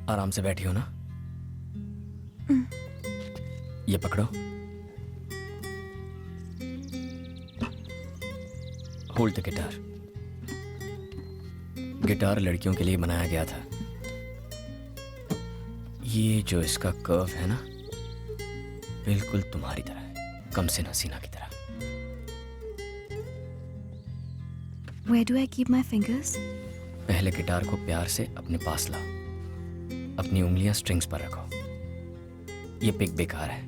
आराम से बैठी हो ना? ये पकड़ो। Hold the guitar. गिटार लड़कियों के लिए बनाया गया था। ये जो इसका कर्व है ना, बिल्कुल तुम्हारी तरह है, कमसिन हसीना की तरह। Where do I keep my fingers? पहले गिटार को प्यार से अपने पास लाओ। अपनी उंगलियां स्ट्रिंग्स पर रखो। ये पिक बेकार है,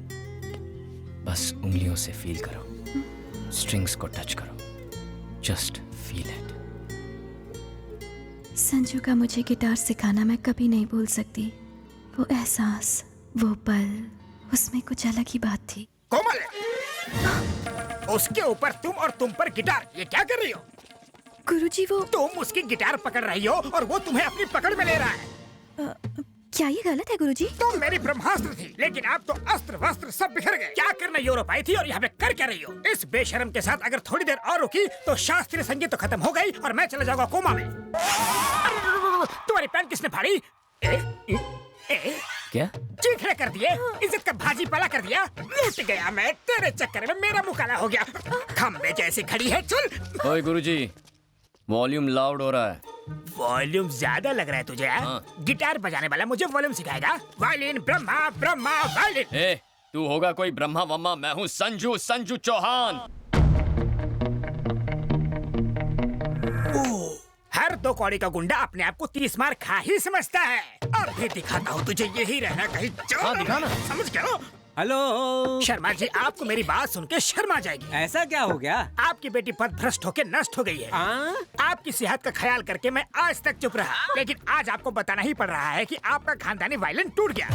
बस उंगलियों से फील करो, स्ट्रिंग्स को टच करो, जस्ट फील इट। संजू का मुझे गिटार सिखाना मैं कभी नहीं भूल सकती। वो एहसास, वो पल, उसमें कुछ अलग ही बात थी। कोमल, उसके ऊपर तुम और तुम पर गिटार, ये क्या कर रही हो? गुरुजी वो तुम उसकी गिटार पकड़ रही हो और वो तुम्हें अपनी पकड़ में ले रहा है। क्या ये गलत है गुरुजी? तुम मेरी ब्रह्मास्त्र थी, लेकिन अब तो अस्त्र वस्त्र सब बिखर गए। क्या करने यूरोप आई थी और यहाँ पे कर क्या रही हो? इस बेशर्म के साथ अगर थोड़ी देर और रुकी तो शास्त्रीय संगीत तो खत्म हो गई और मैं चला जाऊंगा कोमा में। तुम्हारी पैंट किसने फाड़ी? क्या? चीखने कर दिए, इज्जत का भाजी पाला कर दिया। लूट गया मैं तेरे चक्कर में, मेरा मुंह काला हो गया। खम्बे जैसी खड़ी है, चल। ओए गुरुजी, वॉल्यूम लाउड हो रहा है। वॉल्यूम ज्यादा लग रहा है तुझे? हाँ। गिटार बजाने वाला मुझे वॉल्यूम सिखाएगा? Violin Brahma, Brahma violin. ए, तू होगा कोई ब्रह्मा वम्मा, मैं हूँ संजू चौहान। हर दो कौड़ी का गुंडा अपने आप को 30 मार खा ही समझता है। अब भी दिखाता हूँ तुझे, यही रहना कहीं। हाँ, दिखाना। समझ गया? हेलो शर्मा जी, आपको मेरी बात सुन के शर्मा जाएगी। ऐसा क्या हो गया? आपकी बेटी पद भ्रष्ट होके नष्ट हो गई है। आपकी सेहत का ख्याल करके मैं आज तक चुप रहा, लेकिन आज आपको बताना ही पड़ रहा है कि आपका खानदानी वायलिन टूट गया।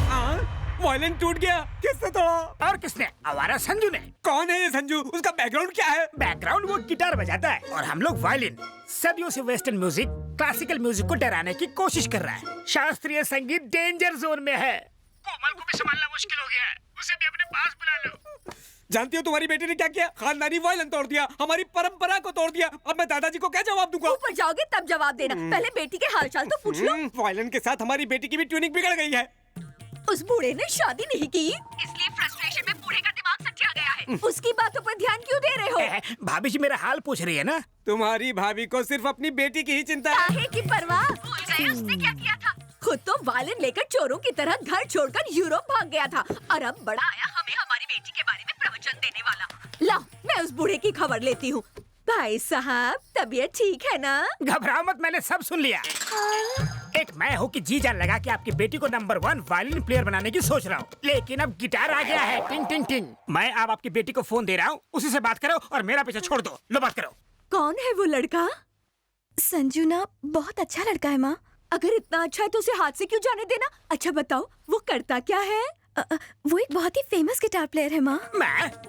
वायलिन टूट गया? किसने तोड़ा? और किसने? आवारा संजू ने। कौन है ये संजू? उसका बैकग्राउंड क्या है? बैकग्राउंड वो गिटार बजाता है और हम लोग वायलिन। सदियों से वेस्टर्न म्यूजिक क्लासिकल म्यूजिक को डराने की कोशिश कर रहा है। शास्त्रीय संगीत डेंजर जोन में है। कोमल को भी संभालना मुश्किल हो गया है, उसे भी अपने पास बुला लो। जानती हो तुम्हारी बेटी ने क्या किया? खानदानी वायलिन तोड़ दिया, हमारी परंपरा को तोड़ दिया। अब मैं दादाजी को क्या जवाब दूंगा? ऊपर जाओगे तब जवाब देना, पहले बेटी के हालचाल तो पूछ लो। वायलिन के साथ हमारी बेटी की भी ट्यूनिंग बिगड़ गई है। उस बूढ़े ने शादी नहीं की, इसलिए फ्रस्ट्रेशन में बूढ़े का दिमाग सच्चा गया है। उसकी बातों पर ध्यान क्यों दे रहे हो? भाभी जी मेरा हाल पूछ रही है ना। तुम्हारी भाभी को सिर्फ अपनी बेटी की ही चिंता है। काहे की परवाह? भूल गए उसने क्या किया था? खुद तो वायलिन लेकर चोरों की तरह घर छोड़कर यूरोप भाग गया था और अब बड़ा आया हमें हमारी बेटी के बारे में प्रवचन देने वाला। लाओ, मैं उस बूढ़े की खबर लेती हूँ। भाई साहब, तबीयत ठीक है ना? घबराओ मत, मैंने सब सुन लिया। एक मैं हूँ कि जी जान लगा कि आपकी बेटी को नंबर 1 वायलिन प्लेयर बनाने की सोच रहा हूँ, लेकिन अब गिटार आ गया है। टिंग टिंग टिंग। मैं अब आपकी बेटी को फोन दे रहा हूँ, उसी से बात करो और मेरा पीछे छोड़ दो। लो बात करो। कौन है वो लड़का? संजू ना बहुत अच्छा लड़का है माँ। अगर इतना अच्छा है तो उसे हाथ से क्यों जाने देना? अच्छा बताओ, वो करता क्या है? वो एक बहुत ही फेमस गिटार प्लेयर है माँ।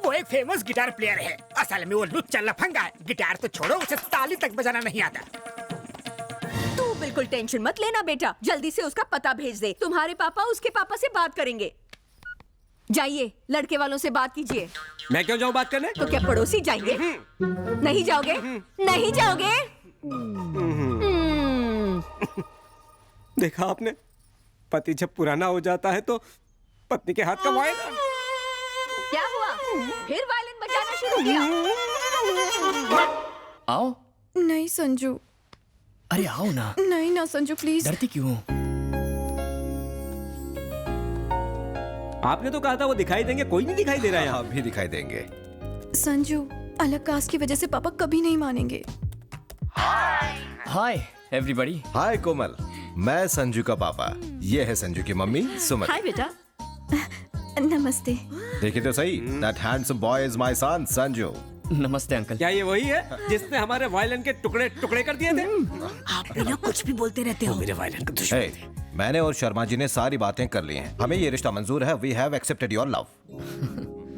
वो एक फेमस गिटार प्लेयर है। असल में वो लुच्चा लफंगा है। गिटार तो छोड़ो, उसे ताली तक बजाना नहीं आता। तू बिल्कुल टेंशन मत लेना बेटा, जल्दी से उसका पता भेज दे। तुम्हारे पापा उसके पापा से बात करेंगे। जाइए, लड़के वालों से बात कीजिए। मैं क्यों जाऊँ बात करने? तो क्या पड़ोसी जाएंगे? नहीं जाओगे? नहीं जाओगे? देखा आपने, पति जब पुराना हो जाता है तो पत्नी के हाथ का वायलिन। क्या हुआ? फिर वायलिन बजाना शुरू किया? आओ। नहीं संजू। अरे आओ ना। नहीं ना संजू, प्लीज। डरती क्यों? आपने तो कहा था वो दिखाई देंगे, कोई नहीं दिखाई दे रहा है। अभी दिखाई देंगे। संजू, अलग कास्ट की वजह से पापा कभी नहीं मानेंगे। Hi everybody. हाय कोमल, मैं संजू का पापा, ये है संजू की मम्मी सुमन। हाय बेटा। नमस्ते। देखिए तो सही, that handsome boy is my son Sanju. नमस्ते अंकल। क्या ये वही है जिसने हमारे वायलिन के टुकड़े टुकड़े कर दिए थे? आप बिना कुछ भी बोलते रहते हो। मेरे वायलिन का दुश्मन Hey, मैंने और शर्मा जी ने सारी बातें कर ली हैं। हमें ये रिश्ता मंजूर है। We have accepted your love।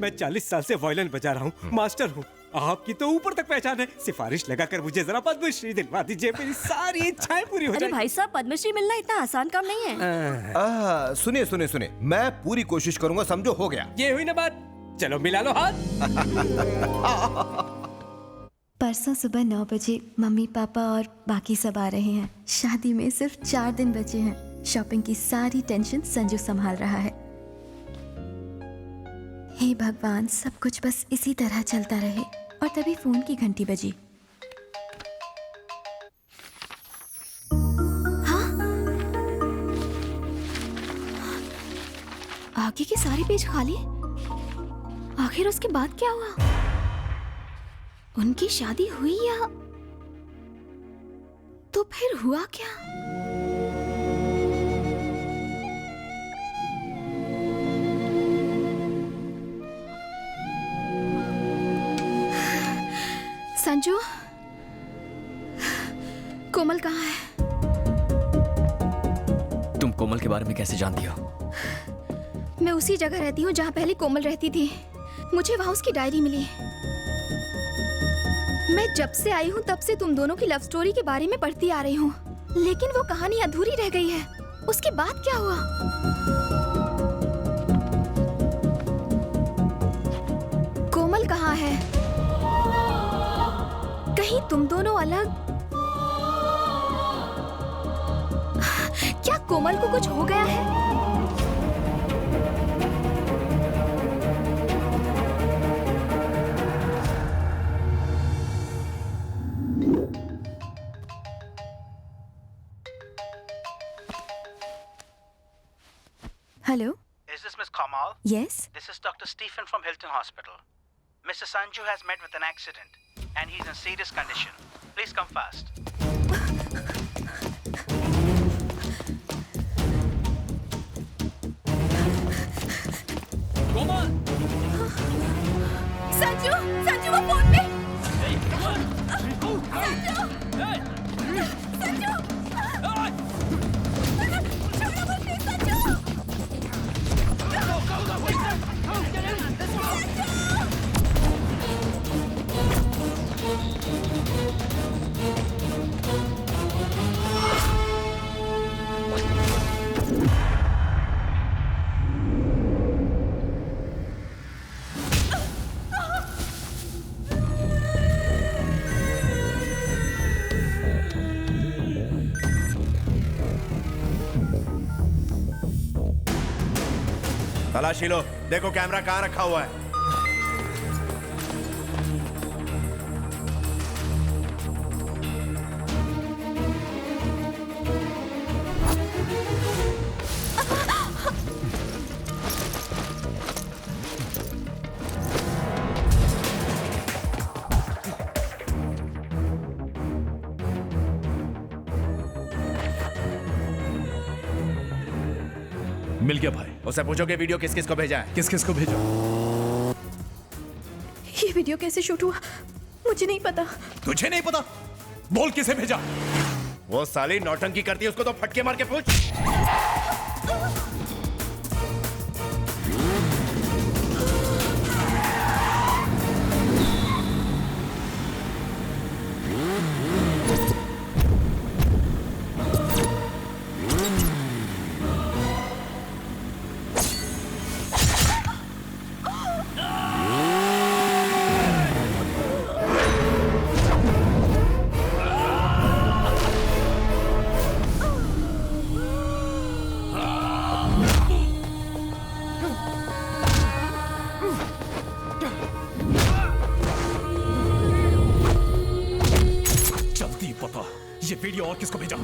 मैं 40 साल से वायलिन बजा रहा हूँ, मास्टर हूँ। आपकी तो ऊपर तक पहचान है। सिफारिश लगाकर मुझे जरा पद्मश्री दिलवा दीजिए, मेरी सारी इच्छाएं पूरी हो अरे जाएं। भाई साहब, पद्मश्री मिलना इतना आसान काम नहीं है। सुनिए सुनिए सुनिए, मैं पूरी कोशिश करूंगा। समझो, हो गया। ये हुई ना बात, चलो मिला लो हाथ। परसों सुबह 9 बजे मम्मी पापा और बाकी सब आ रहे हैं। शादी में सिर्फ 4 दिन बचे हैं। शॉपिंग की सारी टेंशन संजू संभाल रहा है। हे भगवान, सब कुछ बस इसी तरह चलता रहे। और तभी फोन की घंटी बजी। आगे के सारे पेज खाली। आखिर उसके बाद क्या हुआ? उनकी शादी हुई या तो फिर हुआ क्या? संजू, कोमल कहाँ है? तुम कोमल के बारे में कैसे जानती हो? मैं उसी जगह रहती हूँ जहाँ पहले कोमल रहती थी। मुझे वहाँ उसकी डायरी मिली। मैं जब से आई हूँ तब से तुम दोनों की लव स्टोरी के बारे में पढ़ती आ रही हूँ, लेकिन वो कहानी अधूरी रह गई है। उसके बाद क्या हुआ? कोमल कहाँ है? कहीं तुम दोनों अलग? क्या कोमल को कुछ हो गया है? Hello? Is this Miss Kamal? Yes? This is Dr. Stephen from Hilton Hospital. Mr. Sanju has met with an accident and he's in serious condition. Please come fast. Sanju, Sanju वो फोन पे। संजू, छोड़ो मुझे, संजू। तलाशी लो, देखो कैमरा कहाँ रखा हुआ है। मिल गया भाई। उससे पूछो कि वीडियो किस किस को भेजा है। किस किस को भेजा? ये वीडियो कैसे शूट हुआ मुझे नहीं पता। तुझे नहीं पता? बोल किसे भेजा? वो साली नौटंकी करती है, उसको तो फटके मार के पूछ। ये वीडियो और किसको भेजा?